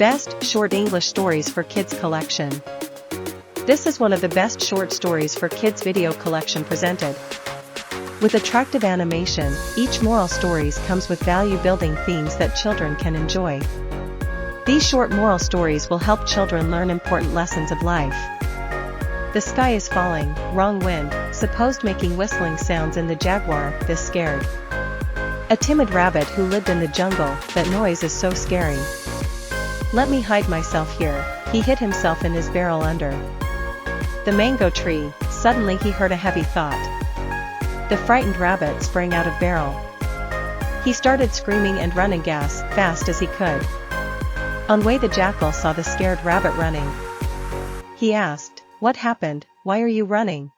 Best Short English Stories for Kids Collection. This is one of the best short stories for kids video collection presented. With attractive animation, each moral stories comes with value-building themes that children can enjoy. These short moral stories will help children learn important lessons of life. The sky is falling, wrong wind, supposed making whistling sounds in the jaguar, this scared. A timid rabbit who lived in the jungle, that noise is so scary. Let me hide myself here, he hid himself in his barrel under the mango tree. Suddenly he heard a heavy thought. The frightened rabbit sprang out of barrel. He started screaming and running fast as he could. On way the jackal saw the scared rabbit running. He asked, "What happened, why are you running?"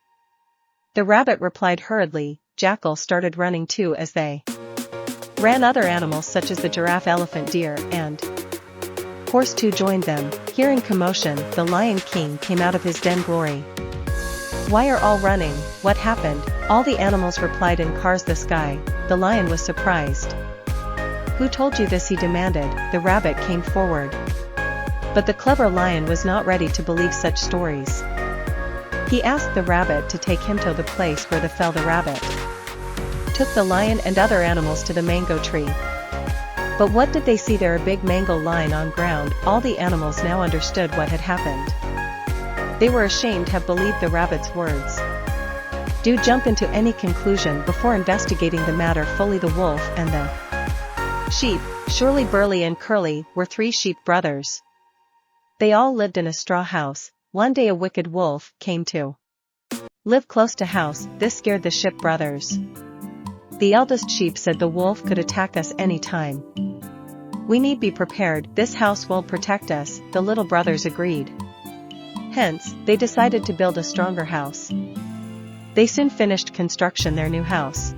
The rabbit replied hurriedly. Jackal started running too as they ran. Other animals such as the giraffe, elephant, deer, and horse too joined them. Hearing commotion, the Lion King came out of his den. Glory! Why are all running? What happened? All the animals replied in cars. The sky. The lion was surprised. Who told you this? He demanded. The rabbit came forward. But the clever lion was not ready to believe such stories. He asked the rabbit to take him to the place where the rabbit took the lion and other animals to the mango tree. But what did they see there? A big mango lying on ground. All the animals now understood what had happened. They were ashamed to have believed the rabbit's words. Do jump into any conclusion before investigating the matter fully. The wolf and the sheep. Surely Burly and Curly were 3 sheep brothers. They all lived in a straw house. One day a wicked wolf came to live close to house. This scared the sheep brothers. The eldest sheep said, the wolf could attack us any time. We need be prepared, this house will protect us. The little brothers agreed. Hence, they decided to build a stronger house. They soon finished construction their new house.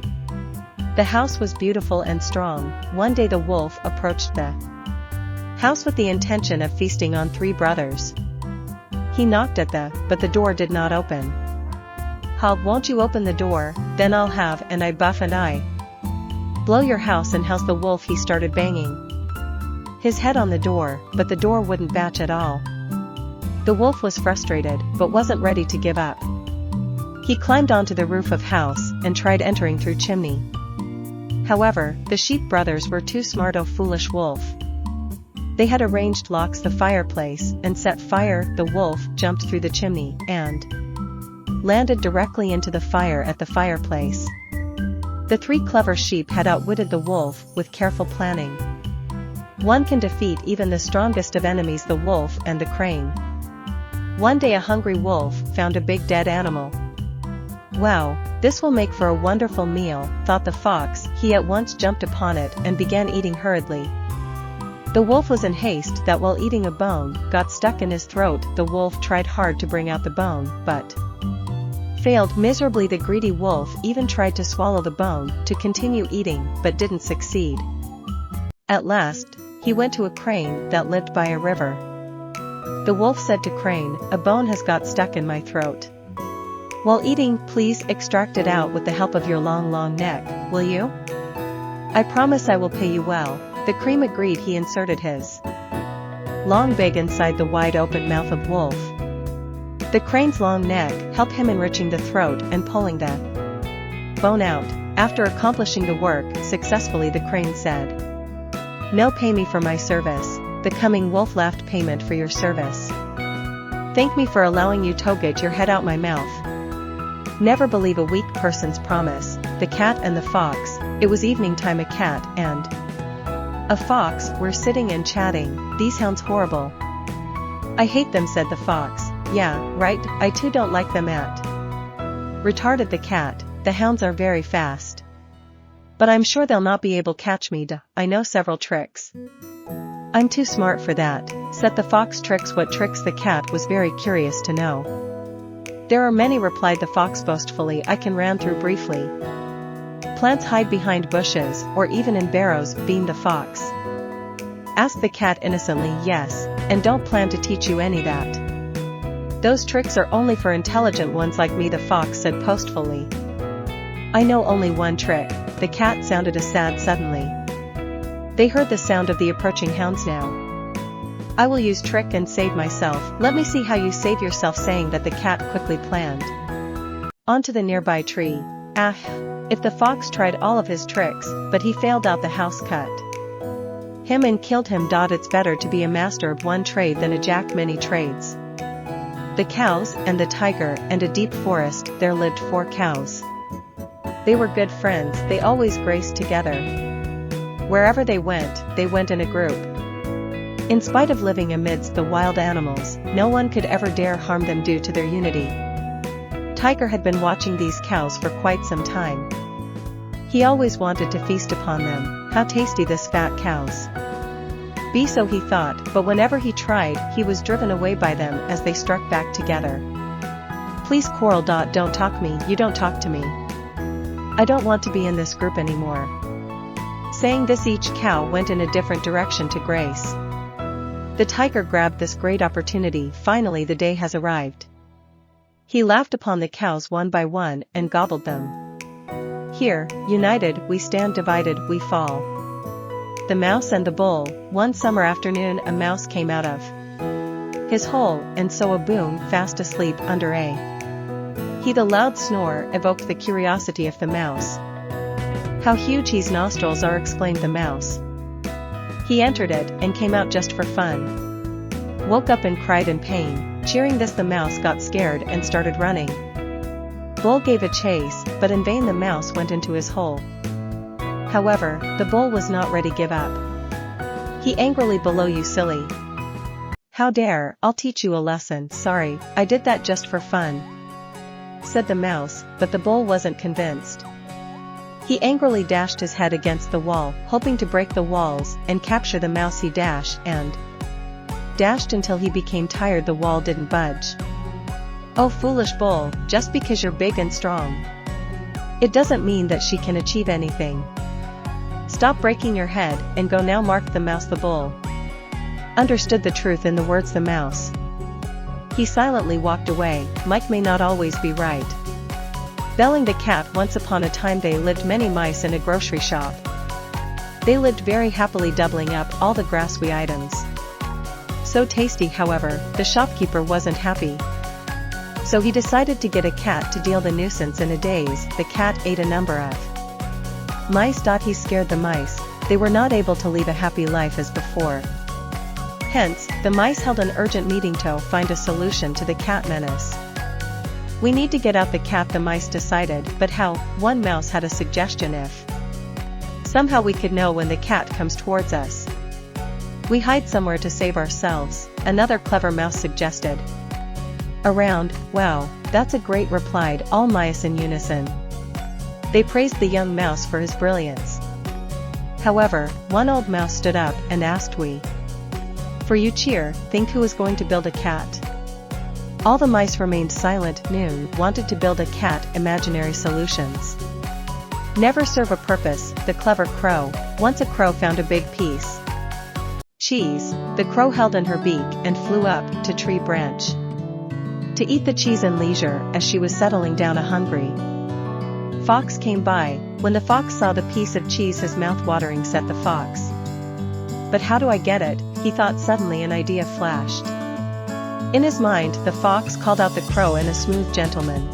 The house was beautiful and strong. One day the wolf approached the house with the intention of feasting on 3 brothers. He knocked at but the door did not open. "How won't you open the door? Then I'll have and I buff and I blow your house and house." The wolf, he started banging his head on the door, but the door wouldn't budge at all. The wolf was frustrated, but wasn't ready to give up. He climbed onto the roof of house and tried entering through chimney. However, the sheep brothers were too smart. Oh foolish wolf! They had arranged locks the fireplace and set fire. The wolf jumped through the chimney and landed directly into the fire at the fireplace. The 3 clever sheep had outwitted the wolf with careful planning. One can defeat even the strongest of enemies, the wolf and the crane. One day a hungry wolf found a big dead animal. Wow, this will make for a wonderful meal, thought the fox. He at once jumped upon it and began eating hurriedly. The wolf was in haste that while eating a bone got stuck in his throat. The wolf tried hard to bring out the bone, but failed miserably. The greedy wolf even tried to swallow the bone to continue eating, but didn't succeed. At last, he went to a crane that lived by a river. The wolf said to Crane, "A bone has got stuck in my throat. While eating, please extract it out with the help of your long neck, will you? I promise I will pay you well." The crane agreed. He inserted his long beak inside the wide open mouth of wolf. The crane's long neck helped him enriching the throat and pulling the bone out. After accomplishing the work successfully, the crane said, "No, pay me for my service." The cunning wolf laughed, "Payment for your service? Thank me for allowing you to get your head out my mouth. Never believe a weak person's promise." The cat and the fox. It was evening time. A cat and a fox were sitting and chatting. "These hounds horrible. I hate them," said the fox. "Yeah, right, I too don't like them retorted the cat. "The hounds are very fast. But I'm sure they'll not be able to catch me. I know several tricks." "I'm too smart for that," said the fox. "Tricks? What tricks?" The cat was very curious to know. "There are many," replied the fox boastfully. "I can run through briefly. Plants hide behind bushes, or even in barrows," beamed the fox. Asked the cat innocently. "Yes, and don't plan to teach you any that. Those tricks are only for intelligent ones like me," the fox said boastfully. "I know only one trick." The cat sounded sad suddenly. They heard the sound of the approaching hounds now. I will use trick and save myself. Let me see how you save yourself, saying that the cat quickly planned. Onto the nearby tree. Ah, if the fox tried all of his tricks, but he failed out the house cut. Him and killed him. It's better to be a master of one trade than a jack many trades. The cows and the tiger and a deep forest. There lived 4 cows. They were good friends, they always graced together. Wherever they went in a group. In spite of living amidst the wild animals, no one could ever dare harm them due to their unity. Tiger had been watching these cows for quite some time. He always wanted to feast upon them. How tasty this fat cows be, so he thought, but whenever he tried, he was driven away by them as they struck back together. Please quarrel. Don't talk me, you don't talk to me. I don't want to be in this group anymore. Saying this, each cow went in a different direction to graze. The tiger grabbed this great opportunity. Finally the day has arrived. He laughed upon the cows one by one and gobbled them. Here, united we stand, divided we fall. The mouse and the bull. One summer afternoon a mouse came out of his hole, and so a boom, fast asleep under a he. The loud snore evoked the curiosity of the mouse. How huge his nostrils are, exclaimed the mouse. He entered it, and came out just for fun. Woke up and cried in pain. Cheering this, the mouse got scared and started running. Bull gave a chase, but in vain. The mouse went into his hole. However, the bull was not ready to give up. He angrily, below you silly. How dare, I'll teach you a lesson. Sorry, I did that just for fun, said the mouse, but the bull wasn't convinced. He angrily dashed his head against the wall, hoping to break the walls and capture the mouse. He dashed and dashed until he became tired. The wall didn't budge. Oh foolish bull, just because you're big and strong, it doesn't mean that she can achieve anything. Stop breaking your head and go now, marked the mouse. The bull understood the truth in the words the mouse. He silently walked away. Mike may not always be right. Belling the cat. Once upon a time they lived many mice in a grocery shop. They lived very happily, doubling up all the grassy items. So tasty. However, the shopkeeper wasn't happy. So he decided to get a cat to deal the nuisance. In a daze, the cat ate a number of mice. He scared the mice. They were not able to lead a happy life as before. Hence, the mice held an urgent meeting to find a solution to the cat menace. We need to get out the cat, the mice decided, but how? One mouse had a suggestion. If somehow we could know when the cat comes towards us, we hide somewhere to save ourselves, another clever mouse suggested. Around. Wow, that's a great, replied all mice in unison. They praised the young mouse for his brilliance. However, one old mouse stood up and asked, we for you cheer, think who is going to build a cat? All the mice remained silent. Noon wanted to build a cat. Imaginary solutions never serve a purpose. The clever crow. Once a crow found a big piece cheese. The crow held in her beak and flew up to tree branch to eat the cheese in leisure. As she was settling down, a hungry fox came by. When the fox saw the piece of cheese, his mouth watering, set the fox. But how do I get it? He thought. Suddenly an idea flashed in his mind. The fox called out the crow in a smooth, gentleman.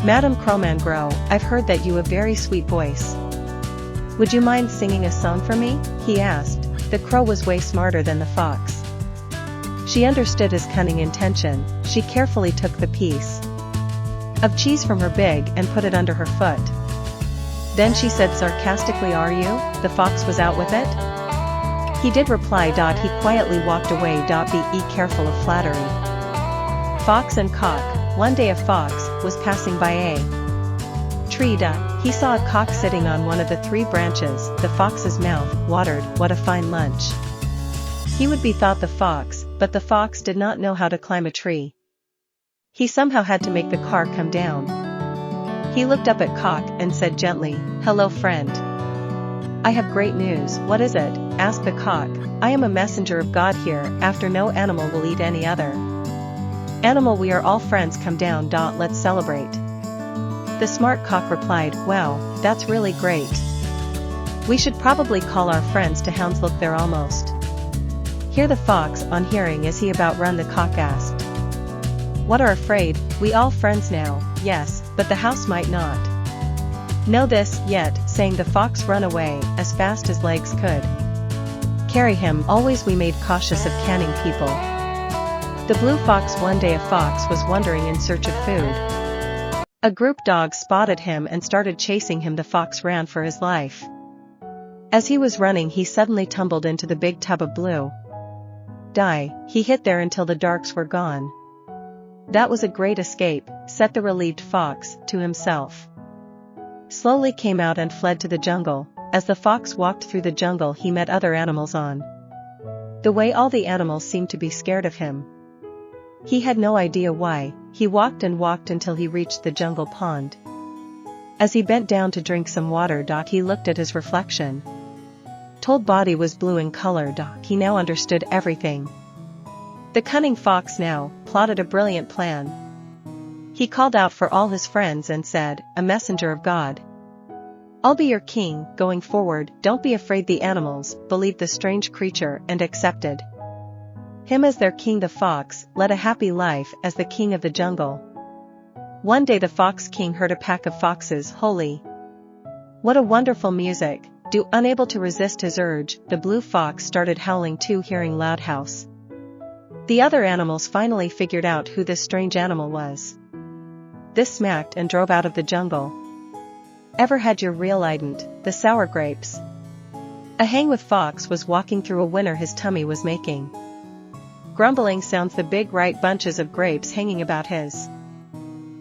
Madam Crowman Grow, I've heard that you have a very sweet voice. Would you mind singing a song for me? He asked. The crow was way smarter than the fox. She understood his cunning intention. She carefully took the piece of cheese from her beak and put it under her foot. Then she said sarcastically, are you? The fox was out with it? He did, reply. He quietly walked away. Be careful of flattery. Fox and cock. One day a fox was passing by a tree. He saw a cock sitting on one of the 3 branches. The fox's mouth watered. What a fine lunch he would be, thought the fox, but the fox did not know how to climb a tree. He somehow had to make the car come down. He looked up at Cock and said gently, hello friend. I have great news. What is it? Asked the cock. I am a messenger of God here. After no animal will eat any other animal. We are all friends. Come down. Let's celebrate. The smart cock replied, wow, that's really great. We should probably call our friends to hounds. Look, they're almost Hear the fox, on hearing is he about run, the cock asked. What are afraid, we all friends now, yes, but the house might not. Know this, yet, saying the fox run away, as fast as legs could carry him. Always we made cautious of canning people. The blue fox. One day a fox was wandering in search of food. A group dog spotted him and started chasing him. The fox ran for his life. As he was running, he suddenly tumbled into the big tub of blue dye. He hid there until the darks were gone. That was a great escape, said the relieved fox to himself. Slowly came out and fled to the jungle. As the fox walked through the jungle, he met other animals on the way. All the animals seemed to be scared of him. He had no idea why. He walked and walked until he reached the jungle pond. As he bent down to drink some water, he looked at his reflection. Told body was blue in color. He now understood everything. The cunning fox now plotted a brilliant plan. He called out for all his friends and said, "A messenger of God. I'll be your king, going forward. Don't be afraid." The animals believed the strange creature and accepted him as their king. The fox led a happy life as the king of the jungle. One day the fox king heard a pack of foxes. Holy! What a wonderful music! Unable to resist his urge, the blue fox started howling too, hearing loud house. The other animals finally figured out who this strange animal was. This smacked and drove out of the jungle. Ever had your real ident, the sour grapes? A hang with fox was walking through a winter. His tummy was making grumbling sounds. The big ripe bunches of grapes hanging about his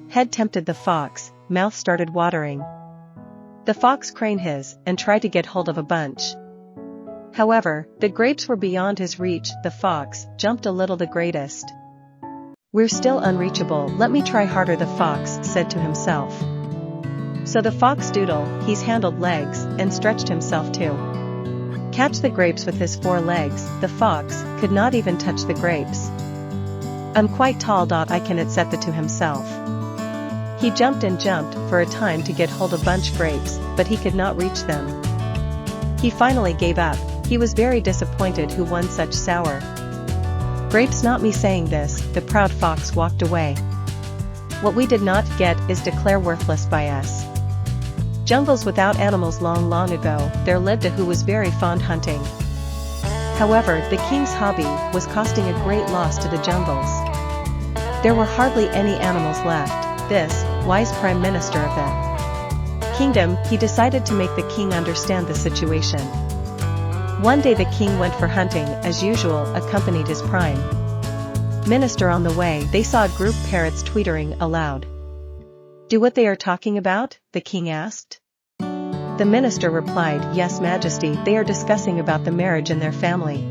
head tempted the fox. Mouth started watering. The fox craned his and tried to get hold of a bunch. However, the grapes were beyond his reach. The fox jumped a little. The greatest. We're still unreachable. Let me try harder, the fox said to himself. So the fox he's handled legs and stretched himself to catch the grapes with his 4 legs. The fox could not even touch the grapes. I'm quite tall. I can it said to himself. He jumped and jumped for a time to get hold of bunch grapes, but he could not reach them. He finally gave up. He was very disappointed. Who won such sour grapes? Not me. Saying this, the proud fox walked away. What we did not get is declare worthless by us. Jungles without animals. Long ago, there lived a who was very fond hunting. However, the king's hobby was costing a great loss to the jungles. There were hardly any animals left. This wise prime minister of the kingdom, he decided to make the king understand the situation. One day the king went for hunting, as usual, accompanied his prime minister. On the way, they saw a group parrots twittering aloud. Do what they are talking about? The king asked. The minister replied, Yes, Majesty, they are discussing about the marriage in their family.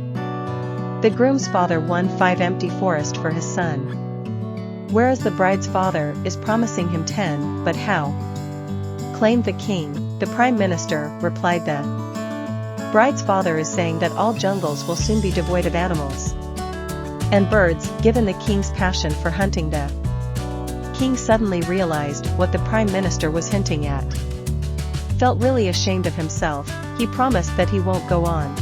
The groom's father won 5 empty forests for his son, whereas the bride's father is promising him 10, but how? Claimed the king. The prime minister replied, the bride's father is saying that all jungles will soon be devoid of animals and birds. Given the king's passion for hunting, the king suddenly realized what the prime minister was hinting at. Felt really ashamed of himself. He promised that he won't go on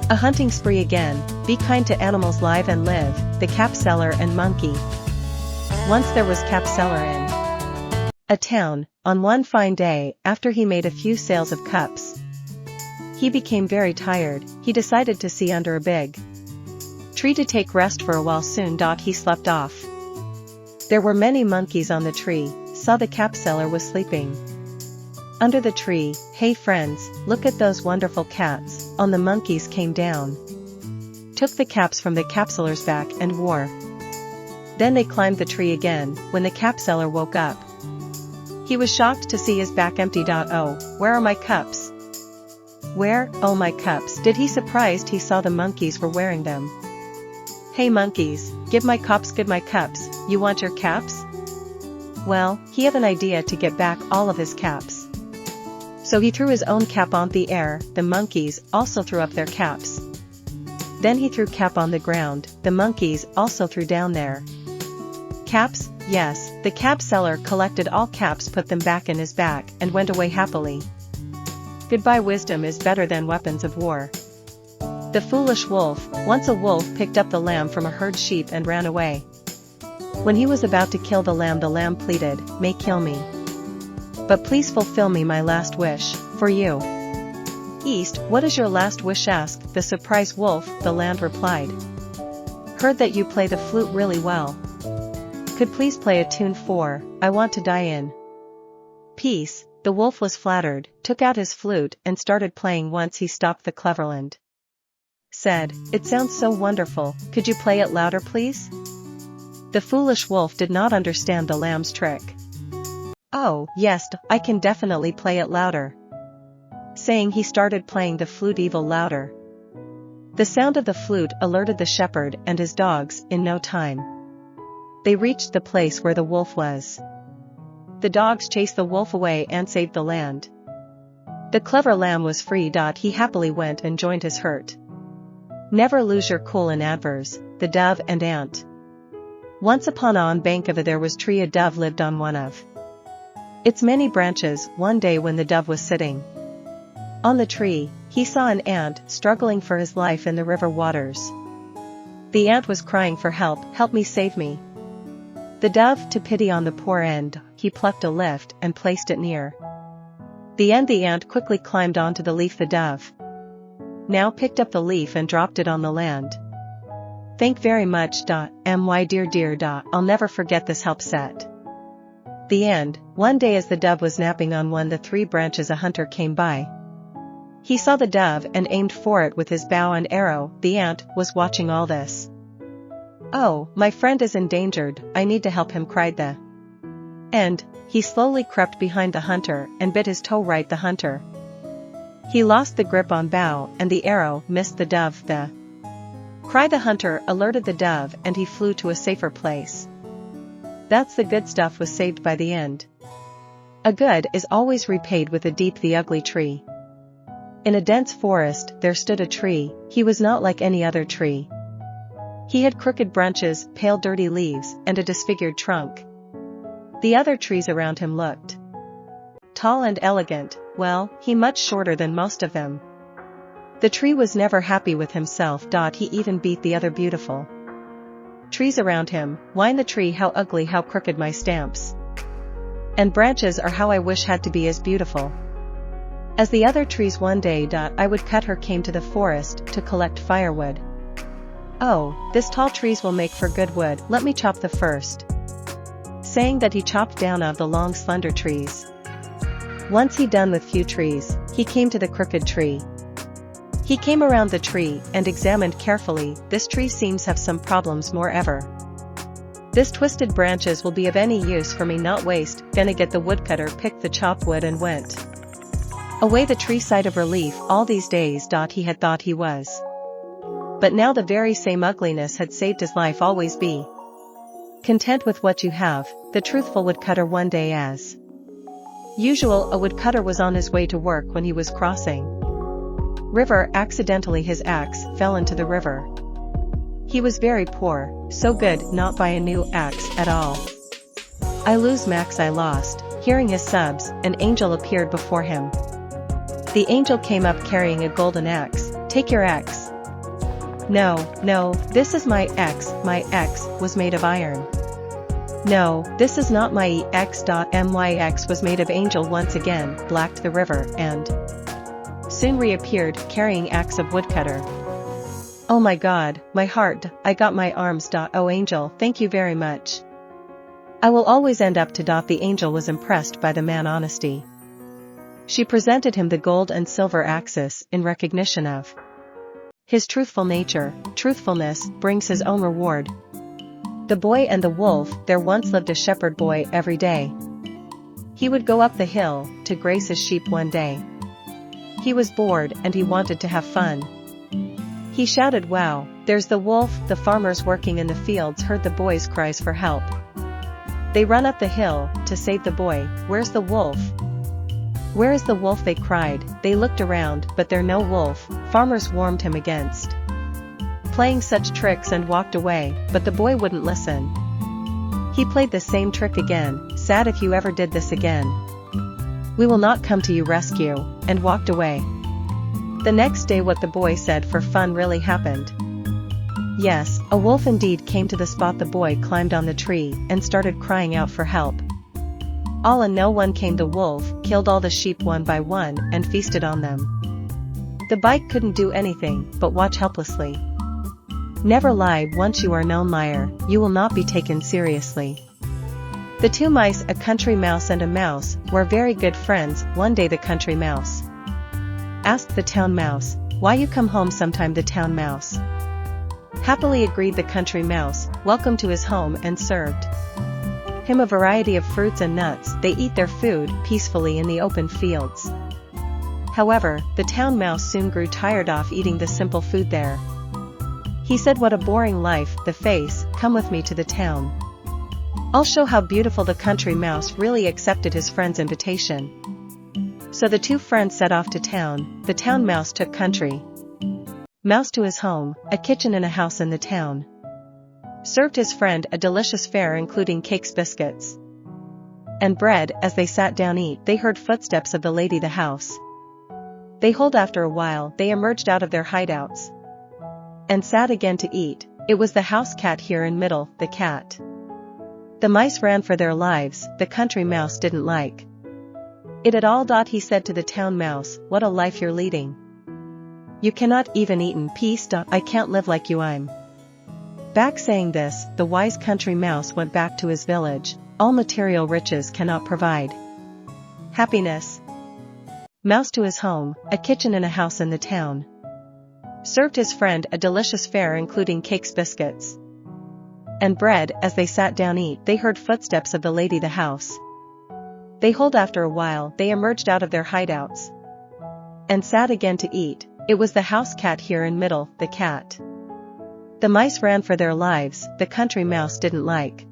a hunting spree again. Be kind to animals, live and live. The cap seller and monkey. Once there was cap seller in a town. On one fine day, after he made a few sales of cups, he became very tired. He decided to see under a big tree to take rest for a while. Soon he slept off. There were many monkeys on the tree. Saw the cap seller was sleeping under the tree. Hey friends, look at those wonderful caps. On the monkeys came down, took the caps from the cap seller's back and wore. Then they climbed the tree again. When the cap seller woke up, he was shocked to see his back empty. Oh, where are my cups? Where, oh my cups? Did he surprised he saw the monkeys were wearing them. Hey monkeys, give my cups, give my cups. You want your caps? Well, he had an idea to get back all of his caps. So he threw his own cap on the air. The monkeys also threw up their caps. Then he threw cap on the ground. The monkeys also threw down their caps. Yes, the cap seller collected all caps, put them back in his back, and went away happily. Goodbye. Wisdom is better than weapons of war. The foolish wolf. Once a wolf picked up the lamb from a herd sheep and ran away. When he was about to kill the lamb pleaded, "May kill me, but please fulfill me my last wish, for you." "East, what is your last wish?" asked the surprised wolf. The lamb replied, "Heard that you play the flute really well. Could please play a tune for, I want to die in peace." The wolf was flattered, took out his flute and started playing. Once he stopped, the cleverland said, "It sounds so wonderful, could you play it louder please?" The foolish wolf did not understand the lamb's trick. "Oh, yes, I can definitely play it louder." Saying, he started playing the flute even louder. The sound of the flute alerted the shepherd and his dogs. In no time, they reached the place where the wolf was. The dogs chased the wolf away and saved the land. The clever lamb was free. He happily went and joined his herd. Never lose your cool in advers. The dove and ant. Once upon a bank of a there was tree. A dove lived on one of its many branches. One day when the dove was sitting on the tree, he saw an ant struggling for his life in the river waters. The ant was crying for help, "Help me, save me." The dove, to pity on the poor ant, he plucked a leaf and placed it near the end. The ant quickly climbed onto the leaf. The dove now picked up the leaf and dropped it on the land. "Thank very much, my dear, I'll never forget this help." Set the end. One day as the dove was napping on one of the three branches, a hunter came by. He saw the dove and aimed for it with his bow and arrow. The ant was watching all this. "Oh, my friend is endangered, I need to help him," cried the ant. He slowly crept behind the hunter and bit his toe. Right, the hunter, he lost the grip on bow and the arrow missed the dove. The cry the hunter alerted the dove and he flew to a safer place. That's the good stuff was saved by the end. A good is always repaid with a deep. The ugly tree. In a dense forest there stood a tree. He was not like any other tree. He had crooked branches, pale dirty leaves, and a disfigured trunk. The other trees around him looked tall and elegant. Well, he much shorter than most of them. The tree was never happy with himself. He even beat the other beautiful trees around him. Whined the tree, "How ugly, how crooked my stamps and branches are, how I wish had to be as beautiful as the other trees. One day, I would cut her," came to the forest to collect firewood. "Oh, this tall trees will make for good wood, let me chop the first." Saying that, he chopped down of the long slender trees. Once he done with few trees, he came to the crooked tree. He came around the tree and examined carefully. "This tree seems have some problems more ever. This twisted branches will be of any use for me, not waste." Gonna get the woodcutter, picked the chopped wood and went away. The tree sighed of relief. All these days, he had thought he was, but now the very same ugliness had saved his life. Always be content with what you have. The truthful woodcutter. One day as usual, a woodcutter was on his way to work when he was crossing river. Accidentally his axe fell into the river. He was very poor, so good not buy a new axe at all. "I lose max, I lost." Hearing his sobs, an angel appeared before him. The angel came up carrying a golden axe. "Take your axe." No, this is my axe. My axe was made of iron." "No, this is not my axe. My axe was made of angel." Once again, blacked the river, and soon reappeared, carrying axe of woodcutter. "Oh my God, my heart, I got my arms. Oh angel, thank you very much. I will always end up to." The angel was impressed by the man's honesty. She presented him the gold and silver axes in recognition of his truthful nature. Truthfulness brings his own reward. The boy and the wolf. There once lived a shepherd boy. Every day he would go up the hill to graze his sheep. One day he was bored and he wanted to have fun. He shouted, "Wow, there's the wolf!" The farmers working in the fields heard the boy's cries for help. They run up the hill to save the boy. "Where's the wolf? Where is the wolf?" they cried. They looked around, but there no wolf. Farmers warned him against playing such tricks and walked away, but the boy wouldn't listen. He played the same trick again. "Sad if you ever did this again. We will not come to you rescue," and walked away. The next day what the boy said for fun really happened. Yes, a wolf indeed came to the spot. The boy climbed on the tree and started crying out for help. All in no one came. The wolf killed all the sheep one by one and feasted on them. The bike couldn't do anything but watch helplessly. Never lie. Once you are known liar, you will not be taken seriously. The two mice, a country mouse and a mouse, were very good friends. One day the country mouse asked the town mouse, "Why you come home sometime?" The town mouse happily agreed. The country mouse welcomed to his home and served him a variety of fruits and nuts. They eat their food peacefully in the open fields. However, the town mouse soon grew tired of eating the simple food there. He said, "What a boring life." The face, "Come with me to the town. I'll show how beautiful." The country mouse really accepted his friend's invitation. So the two friends set off to town. The town mouse took country mouse to his home, a kitchen and a house in the town. Served his friend a delicious fare including cakes, biscuits, and bread. As they sat down eat, they heard footsteps of the lady the house. They hold. After a while they emerged out of their hideouts and sat again to eat. It was the house cat here in middle, the cat. The mice ran for their lives. The country mouse didn't like it at all. He said to the town mouse, "What a life you're leading. You cannot even eat in peace. I can't live like you." I'm back. Saying this, the wise country mouse went back to his village. All material riches cannot provide happiness. Mouse to his home, a kitchen and a house in the town. Served his friend a delicious fare including cakes, biscuits, and bread. As they sat down eat, they heard footsteps of the lady the house. They hold. After a while they emerged out of their hideouts and sat again to eat. It was the house cat here in middle, the cat. The mice ran for their lives. The country mouse didn't like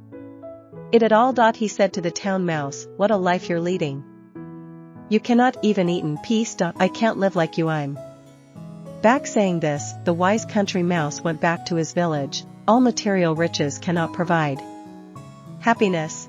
it at all. He said to the town mouse, "What a life you're leading. You cannot even eat in peace. I can't live like you." I'm back. Saying this, the wise country mouse went back to his village. All material riches cannot provide happiness.